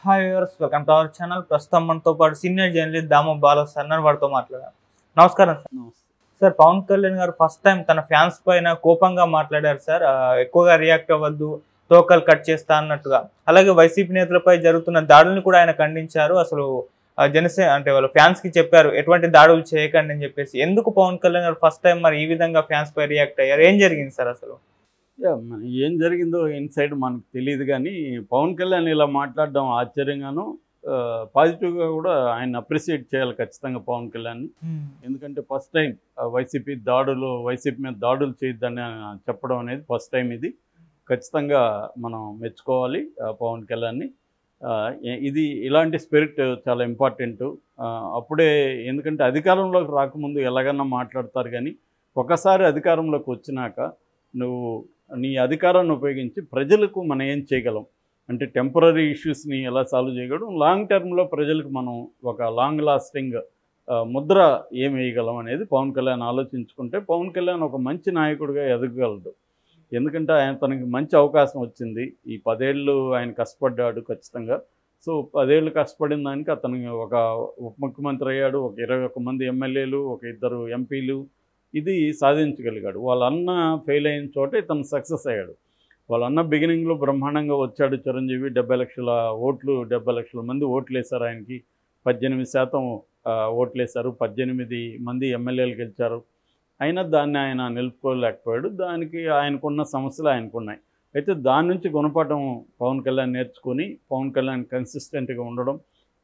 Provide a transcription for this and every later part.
Hi viewers, welcome to our channel. ప్రస్తుతం మనతో పాటు సీనియర్ జర్నలిస్ట్ దాము బాలా సార్ వారితో మాట్లాడారు. నమస్కారం సార్. సార్, పవన్ కళ్యాణ్ గారు ఫస్ట్ టైం తన ఫ్యాన్స్ పైన కోపంగా మాట్లాడారు సార్. ఎక్కువగా రియాక్ట్ అవ్వద్దు, తోకలు కట్ చేస్తా అన్నట్టుగా. అలాగే వైసీపీ నేతలపై జరుగుతున్న దాడులను కూడా ఆయన ఖండించారు. అసలు జనసేన అంటే వాళ్ళ ఫ్యాన్స్ కి చెప్పారు ఎటువంటి దాడులు చేయకండి అని చెప్పేసి. ఎందుకు పవన్ కళ్యాణ్ గారు ఫస్ట్ టైం మరి ఈ విధంగా ఫ్యాన్స్ పై రియాక్ట్ అయ్యారు? ఏం జరిగింది సార్ అసలు? ఏం జరిగిందో ఇన్సైడ్ మనకు తెలియదు, కానీ పవన్ కళ్యాణ్ ఇలా మాట్లాడడం ఆశ్చర్యంగాను, పాజిటివ్గా కూడా ఆయన అప్రిషియేట్ చేయాలి ఖచ్చితంగా పవన్ కళ్యాణ్ని. ఎందుకంటే ఫస్ట్ టైం వైసీపీ మీద దాడులు చేయొద్దని చెప్పడం అనేది ఫస్ట్ టైం. ఇది ఖచ్చితంగా మనం మెచ్చుకోవాలి పవన్ కళ్యాణ్ని. ఇది ఇలాంటి స్పిరిట్ చాలా ఇంపార్టెంట్. అప్పుడే, ఎందుకంటే అధికారంలోకి రాకముందు ఎలాగన్నా మాట్లాడతారు, కానీ ఒకసారి అధికారంలోకి వచ్చినాక నువ్వు నీ అధికారాన్ని ఉపయోగించి ప్రజలకు మనం ఏం చేయగలం అంటే టెంపరీ ఇష్యూస్ని ఎలా సాల్వ్ చేయగలం, లాంగ్ టర్మ్లో ప్రజలకు మనం ఒక లాంగ్ లాస్టింగ్ ముద్ర ఏం వేయగలం అనేది పవన్ కళ్యాణ్ ఆలోచించుకుంటే పవన్ కళ్యాణ్ ఒక మంచి నాయకుడిగా ఎదగగలడు. ఎందుకంటే తనకి మంచి అవకాశం వచ్చింది. ఈ 10 ఏళ్ళు ఆయన కష్టపడ్డాడు ఖచ్చితంగా. సో 10 ఏళ్ళు కష్టపడిన దానికి అతనికి ఒక ఉప ముఖ్యమంత్రి అయ్యాడు, ఒక 21 మంది ఎమ్మెల్యేలు, ఒక 2 ఎంపీలు, ఇది సాధించగలిగాడు. వాళ్ళ అన్న ఫెయిల్ అయిన చోట ఇతను సక్సెస్ అయ్యాడు. వాళ్ళ అన్న బిగినింగ్లో బ్రహ్మాండంగా వచ్చాడు చిరంజీవి. 70 లక్షల ఓట్లు, 70 లక్షల మంది ఓట్లు వేశారు ఆయనకి. 18% ఓట్లు వేశారు, 18 మంది ఎమ్మెల్యేలు గెలిచారు. అయినా దాన్ని ఆయన నిలుపుకోలేకపోయాడు. దానికి ఆయనకున్న సమస్యలు ఆయనకున్నాయి. అయితే దాని నుంచి గుణపాఠం పవన్ కళ్యాణ్ నేర్చుకొని పవన్ కళ్యాణ్ కన్సిస్టెంట్గా ఉండడం,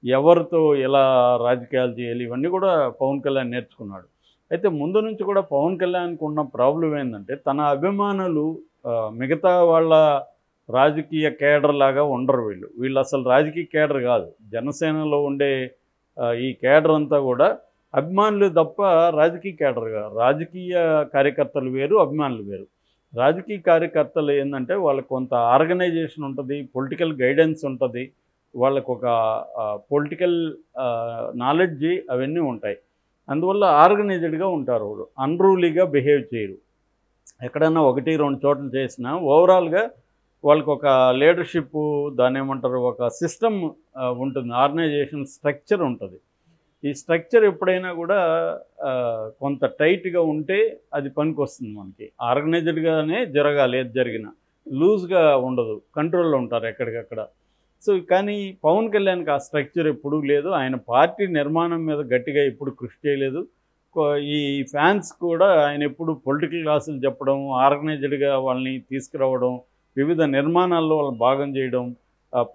ఎవరితో ఎలా రాజకీయాలు చేయాలి, ఇవన్నీ కూడా పవన్ కళ్యాణ్ నేర్చుకున్నాడు. అయితే ముందు నుంచి కూడా పవన్ కళ్యాణ్కి ఉన్న ప్రాబ్లం ఏంటంటే తన అభిమానులు మిగతా వాళ్ళ రాజకీయ కేడర్ లాగా ఉండరు. వీళ్ళు అసలు రాజకీయ కేడర్ కాదు. జనసేనలో ఉండే ఈ కేడర్ అంతా కూడా అభిమానులు తప్ప రాజకీయ కేడర్ కాదు. రాజకీయ కార్యకర్తలు వేరు, అభిమానులు వేరు. రాజకీయ కార్యకర్తలు ఏంటంటే వాళ్ళకు కొంత ఆర్గనైజేషన్ ఉంటుంది, పొలిటికల్ గైడెన్స్ ఉంటుంది, వాళ్ళకు ఒక పొలిటికల్ నాలెడ్జి అవన్నీ ఉంటాయి. అందువల్ల ఆర్గనైజ్డ్గా ఉంటారు. వాళ్ళు అన్రూలీగా బిహేవ్ చేయరు. ఎక్కడైనా 1-2 చోట్ల చేసినా ఓవరాల్గా వాళ్ళకు ఒక లీడర్షిప్, దాన్ని ఏమంటారు, ఒక సిస్టమ్ ఉంటుంది, ఆర్గనైజేషన్ స్ట్రక్చర్ ఉంటుంది. ఈ స్ట్రక్చర్ ఎప్పుడైనా కూడా కొంత టైట్గా ఉంటే అది పనికి వస్తుంది మనకి. ఆర్గనైజ్డ్గానే జరగాలి, ఏది జరిగినా లూజ్గా ఉండదు, కంట్రోల్లో ఉంటారు ఎక్కడికక్కడ. సో కానీ పవన్ కళ్యాణ్కి ఆ స్ట్రక్చర్ ఎప్పుడూ లేదు. ఆయన పార్టీ నిర్మాణం మీద గట్టిగా ఎప్పుడు కృషి చేయలేదు. ఈ ఫ్యాన్స్ కూడా ఆయన ఎప్పుడు పొలిటికల్ క్లాసులు చెప్పడం, ఆర్గనైజ్డ్గా వాళ్ళని తీసుకురావడం, వివిధ నిర్మాణాల్లో వాళ్ళని భాగం చేయడం,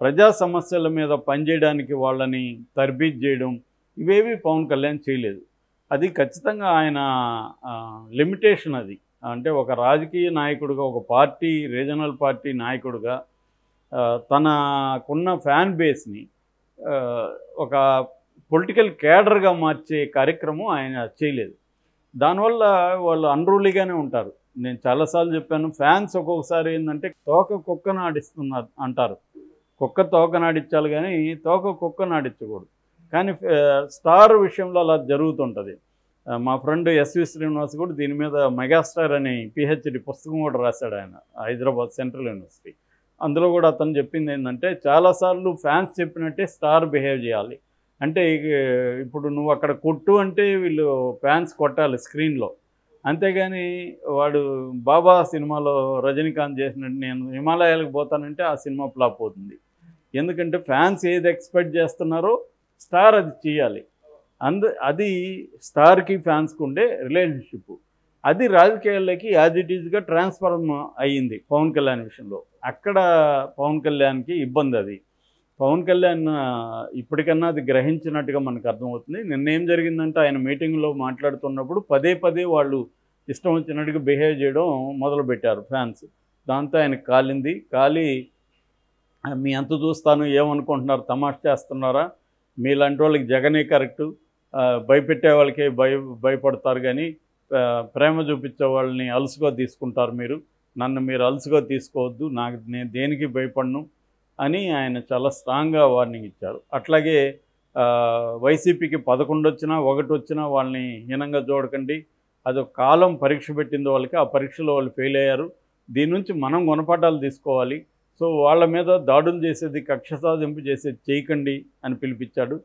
ప్రజా సమస్యల మీద పనిచేయడానికి వాళ్ళని తర్బీజ్ చేయడం, ఇవేవి పవన్ కళ్యాణ్ చేయలేదు. అది ఖచ్చితంగా ఆయన లిమిటేషన్. అది అంటే ఒక రాజకీయ నాయకుడిగా, ఒక పార్టీ, రీజనల్ పార్టీ నాయకుడిగా తనకున్న ఫ్యాన్ బేస్ని ఒక పొలిటికల్ కేడర్గా మార్చే కార్యక్రమం ఆయన చేయలేదు. దానివల్ల వాళ్ళు అన్రూలీగానే ఉంటారు. నేను చాలాసార్లు చెప్పాను, ఫ్యాన్స్ ఒక్కొక్కసారి ఏంటంటే తోక కుక్కను ఆడిస్తున్నారు అంటారు. కుక్క తోకను ఆడించాలి కానీ తోక కుక్కను ఆడించకూడదు. కానీ స్టార్ విషయంలో అలా జరుగుతుంటుంది. మా ఫ్రెండ్ ఎస్వి శ్రీనివాస్ కూడా దీని మీద మెగాస్టార్ అని పిహెచ్డి పుస్తకం కూడా రాశాడు ఆయన, హైదరాబాద్ సెంట్రల్ యూనివర్సిటీ. అందులో కూడా అతను చెప్పింది ఏంటంటే చాలాసార్లు ఫ్యాన్స్ చెప్పినట్టే స్టార్ బిహేవ్ చేయాలి. అంటే ఇప్పుడు నువ్వు అక్కడ కొట్టు అంటే వీళ్ళు ఫ్యాన్స్ కొట్టాలి స్క్రీన్లో. అంతేగాని వాడు బాబా సినిమాలో రజనీకాంత్ చేసినట్టు నేను హిమాలయాలకు పోతానంటే ఆ సినిమా ఫ్లాప్ అవుతుంది. ఎందుకంటే ఫ్యాన్స్ ఏది ఎక్స్పెక్ట్ చేస్తున్నారో స్టార్ అది చేయాలి. అది స్టార్కి ఫ్యాన్స్కి ఉండే రిలేషన్షిప్. అది రాజకీయాల్లోకి యాజ్ ఇట్ ఈజ్గా ట్రాన్స్ఫార్మ్ అయ్యింది పవన్ కళ్యాణ్ విషయంలో. అక్కడ పవన్ కళ్యాణ్కి ఇబ్బంది. అది పవన్ కళ్యాణ్ ఇప్పటికన్నా అది గ్రహించినట్టుగా మనకు అర్థమవుతుంది. నిన్నేం జరిగిందంటే ఆయన మీటింగ్లో మాట్లాడుతున్నప్పుడు పదే వాళ్ళు ఇష్టం వచ్చినట్టుగా బిహేవ్ చేయడం మొదలుపెట్టారు ఫ్యాన్స్. దాంతో ఆయనకు కాలి మీ అంత చూస్తాను, ఏమనుకుంటున్నారు, తమాషా చేస్తున్నారా, మీలాంటి వాళ్ళకి జగనే కరెక్టు, భయపెట్టే వాళ్ళకే భయపడతారు, కానీ ప్రేమ చూపించే వాళ్ళని అలుసుగా తీసుకుంటారు, నన్ను మీరు అలుసుగా తీసుకోవద్దు, నేను దేనికి భయపడను అని ఆయన చాలా స్ట్రాంగ్గా వార్నింగ్ ఇచ్చారు. అట్లాగే వైసీపీకి 11 వచ్చినా 1 వచ్చినా వాళ్ళని హీనంగా చూడకండి, అదొక కాలం పరీక్ష పెట్టింది వాళ్ళకి, ఆ పరీక్షలో వాళ్ళు ఫెయిల్ అయ్యారు, దీని నుంచి మనం గుణపాఠాలు తీసుకోవాలి, సో వాళ్ళ మీద దాడులు చేసేది, కక్ష సాధింపు చేసేది చేయకండి అని పిలిపించాడు.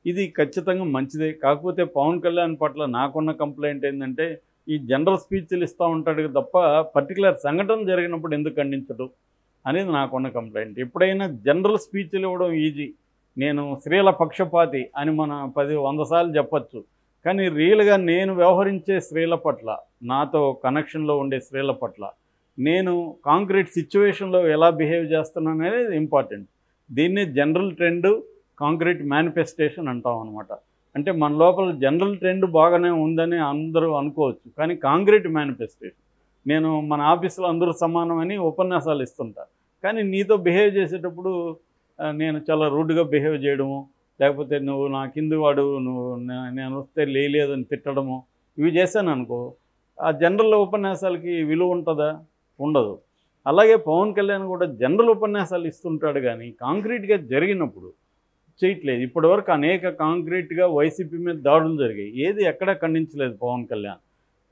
ఇది ఖచ్చితంగా మంచిదే. కాకపోతే పవన్ కళ్యాణ్ పట్ల నాకున్న కంప్లైంట్ ఏంటంటే, ఈ జనరల్ స్పీచ్లు ఇస్తూ ఉంటాడు తప్ప పర్టికులర్ సంఘటన జరిగినప్పుడు ఎందుకు ఖండించడు అనేది నాకున్న కంప్లైంట్. ఎప్పుడైనా జనరల్ స్పీచ్లు ఇవ్వడం ఈజీ, నేను స్త్రీల పక్షపాతి అని మన 100 సార్లు చెప్పచ్చు. కానీ రియల్గా నేను వ్యవహరించే స్త్రీల పట్ల, నాతో కనెక్షన్లో ఉండే స్త్రీల పట్ల నేను కాంక్రీట్ సిచ్యువేషన్లో ఎలా బిహేవ్ చేస్తున్నాను అనేది ఇంపార్టెంట్. దీన్నే జనరల్ ట్రెండ్, కాంక్రీట్ మేనిఫెస్టేషన్ అంటాం అనమాట. అంటే మన లోపల జనరల్ ట్రెండ్ బాగానే ఉందని అందరూ అనుకోవచ్చు, కానీ కాంక్రీట్ మేనిఫెస్టేషన్, నేను మన ఆఫీసులో అందరూ సమానమని ఉపన్యాసాలు ఇస్తుంటా, కానీ నీతో బిహేవ్ చేసేటప్పుడు నేను చాలా రూడ్గా బిహేవ్ చేయడము, లేకపోతే నువ్వు నా కింది వాడు, నువ్వు నేను వస్తే లేదని తిట్టడము, ఇవి చేశాను అనుకో, ఆ జనరల్ ఉపన్యాసాలకి విలువ ఉంటుందా? ఉండదు. అలాగే పవన్ కళ్యాణ్ కూడా జనరల్ ఉపన్యాసాలు ఇస్తుంటాడు, కానీ కాంక్రీట్గా జరిగినప్పుడు చేయట్లేదు. ఇప్పటివరకు అనేక కాంక్రీట్గా వైసీపీ మీద దాడులు జరిగాయి, ఏది ఎక్కడా ఖండించలేదు పవన్ కళ్యాణ్.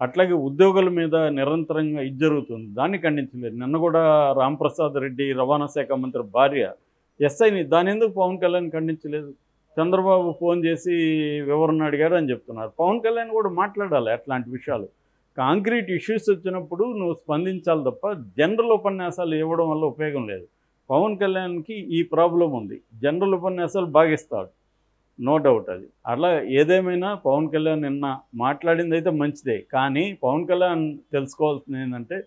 అట్లాగే ఉద్యోగుల మీద నిరంతరంగా ఇది జరుగుతుంది, దాన్ని ఖండించలేదు. నిన్న కూడా రాంప్రసాద్ రెడ్డి రవాణా శాఖ మంత్రి భార్య ఎస్ఐని, దాని ఎందుకు పవన్ కళ్యాణ్ ఖండించలేదు? చంద్రబాబు ఫోన్ చేసి వివరణ అడిగారు అని చెప్తున్నారు. పవన్ కళ్యాణ్ కూడా మాట్లాడాలి అట్లాంటి విషయాలు. కాంక్రీట్ ఇష్యూస్ వచ్చినప్పుడు నువ్వు స్పందించాలి తప్ప జనరల్ ఉపన్యాసాలు ఇవ్వడం వల్ల ఉపయోగం లేదు. పవన్ కళ్యాణ్కి ఈ ప్రాబ్లం ఉంది, జనరల్ ఉపన్యాసాలు బాగిస్తాడు, నో డౌట్. అది అలా ఏదేమైనా పవన్ కళ్యాణ్ నిన్న మాట్లాడింది అయితే మంచిదే, కానీ పవన్ కళ్యాణ్ తెలుసుకోవాల్సింది ఏంటంటే,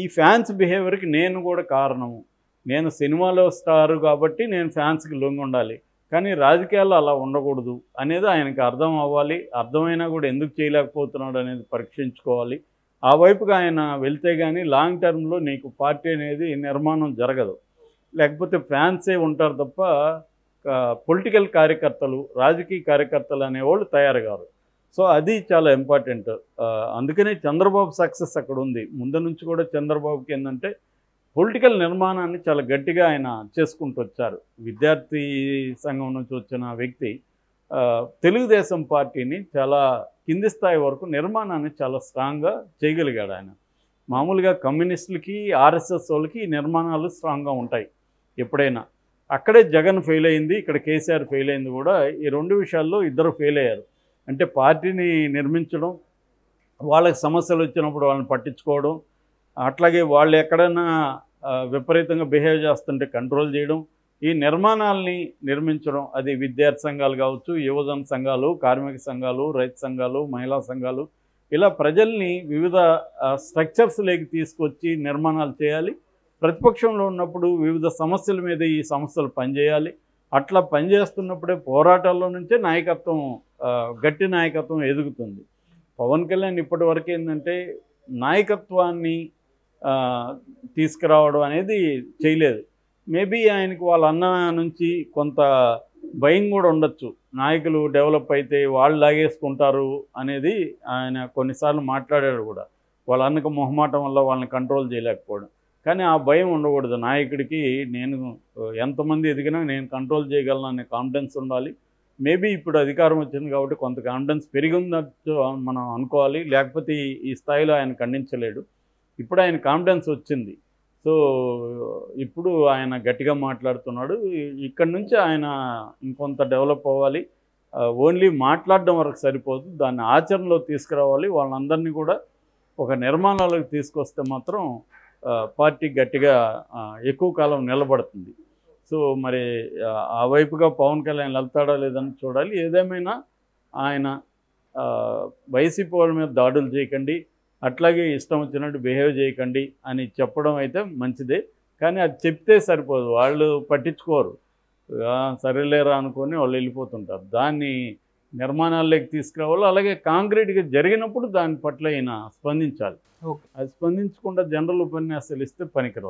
ఈ ఫ్యాన్స్ బిహేవియర్కి నేను కూడా కారణము. నేను సినిమాలో స్టారు కాబట్టి నేను ఫ్యాన్స్కి లొంగి ఉండాలి, కానీ రాజకీయాల్లో అలా ఉండకూడదు అనేది ఆయనకి అర్థం అవ్వాలి. అర్థమైనా కూడా ఎందుకు చేయలేకపోతున్నాడు అనేది పరీక్షించుకోవాలి. ఆ వైపుగా ఆయన వెళ్తే కానీ లాంగ్ టర్మ్లో నీకు పార్టీ అనేది నిర్మాణం జరగదు. లేకపోతే ఫ్యాన్సే ఉంటారు తప్ప పొలిటికల్ కార్యకర్తలు, రాజకీయ కార్యకర్తలు అనేవాళ్ళు తయారు కారు. సో అది చాలా ఇంపార్టెంట్. అందుకనే చంద్రబాబు సక్సెస్ అక్కడ ఉంది. ముందు నుంచి కూడా చంద్రబాబుకి ఏంటంటే పొలిటికల్ నిర్మాణాన్ని చాలా గట్టిగా ఆయన చేసుకుంటూ వచ్చారు. విద్యార్థి సంఘం నుంచి వచ్చిన వ్యక్తి తెలుగుదేశం పార్టీని చాలా కింది స్థాయి వరకు నిర్మాణాన్ని చాలా స్ట్రాంగ్గా చేయగలిగాడు ఆయన. మామూలుగా కమ్యూనిస్టులకి, ఆర్ఎస్ఎస్ వాళ్ళకి ఈ నిర్మాణాలు స్ట్రాంగ్గా ఉంటాయి ఎప్పుడైనా. అక్కడే జగన్ ఫెయిల్ అయింది, ఇక్కడ కేసీఆర్ ఫెయిల్ అయింది కూడా. ఈ రెండు విషయాల్లో ఇద్దరు ఫెయిల్ అయ్యారు. అంటే పార్టీని నిర్మించడం, వాళ్ళకి సమస్యలు వచ్చినప్పుడు వాళ్ళని పట్టించుకోవడం, అట్లాగే వాళ్ళు ఎక్కడైనా విపరీతంగా బిహేవ్ చేస్తుంటే కంట్రోల్ చేయడం, ఈ నిర్మాణాలని నిర్మించడం. అది విద్యార్థి సంఘాలు కావచ్చు, యువజన సంఘాలు, కార్మిక సంఘాలు, రైతు సంఘాలు, మహిళా సంఘాలు, ఇలా ప్రజల్ని వివిధ స్ట్రక్చర్స్లోకి తీసుకొచ్చి నిర్మాణాలు చేయాలి. ప్రతిపక్షంలో ఉన్నప్పుడు వివిధ సమస్యల మీద ఈ సంస్థలు పనిచేయాలి. అట్లా పనిచేస్తున్నప్పుడే పోరాటాల్లో నుంచే నాయకత్వం, గట్టి నాయకత్వం ఎదుగుతుంది. పవన్ కళ్యాణ్ ఇప్పటి వరకు ఏంటంటే నాయకత్వాన్ని తీసుకురావడం అనేది చేయలేదు. మేబీ ఆయనకు వాళ్ళ అన్న నుంచి కొంత భయం కూడా ఉండొచ్చు, నాయకులు డెవలప్ అయితే వాళ్ళు లాగేసుకుంటారు అనేది ఆయన కొన్నిసార్లు మాట్లాడాడు కూడా. వాళ్ళ అన్నకు మొహమాటం వల్ల వాళ్ళని కంట్రోల్ చేయలేకపోవడం. కానీ ఆ భయం ఉండకూడదు నాయకుడికి. నేను ఎంతమంది ఎదిగినా నేను కంట్రోల్ చేయగలను అనే కాన్ఫిడెన్స్ ఉండాలి. మేబీ ఇప్పుడు అధికారం వచ్చింది కాబట్టి కొంత కాన్ఫిడెన్స్ పెరిగిందచ్చు మనం అనుకోవాలి, లేకపోతే ఈ స్థాయిలో ఆయన ఖండించలేడు. ఇప్పుడు ఆయన కాన్ఫిడెన్స్ వచ్చింది. సో ఇప్పుడు ఆయన గట్టిగా మాట్లాడుతున్నాడు. ఇక్కడి నుంచి ఆయన ఇంకొంత డెవలప్ అవ్వాలి. ఓన్లీ మాట్లాడడం వరకు సరిపోదు, దాన్ని ఆచరణలో తీసుకురావాలి. వాళ్ళందరినీ కూడా ఒక నిర్మాణాలకు తీసుకొస్తే మాత్రం పార్టీ గట్టిగా ఎక్కువ కాలం నిలబడుతుంది. సో మరి ఆ వైపుగా పవన్ కళ్యాణ్ వెళ్తాడా లేదని చూడాలి. ఏదేమైనా ఆయన వైసీపీ వాళ్ళ మీద దాడులు చేయకండి, అట్లాగే ఇష్టం వచ్చినట్టు బిహేవ్ చేయకండి అని చెప్పడం అయితే మంచిదే, కానీ అది చెప్తే సరిపోదు, వాళ్ళు పట్టించుకోరు. సరేలేరా అనుకొని వాళ్ళు వెళ్ళిపోతుంటారు. దాన్ని నిర్మాణాల్లోకి తీసుకురావాలి. అలాగే కాంక్రీట్గా జరిగినప్పుడు దాని పట్ల ఈయన స్పందించాలి. అది స్పందించకుండా జనరల్ ఉపన్యాసాలు ఇస్తే పనికిరావు.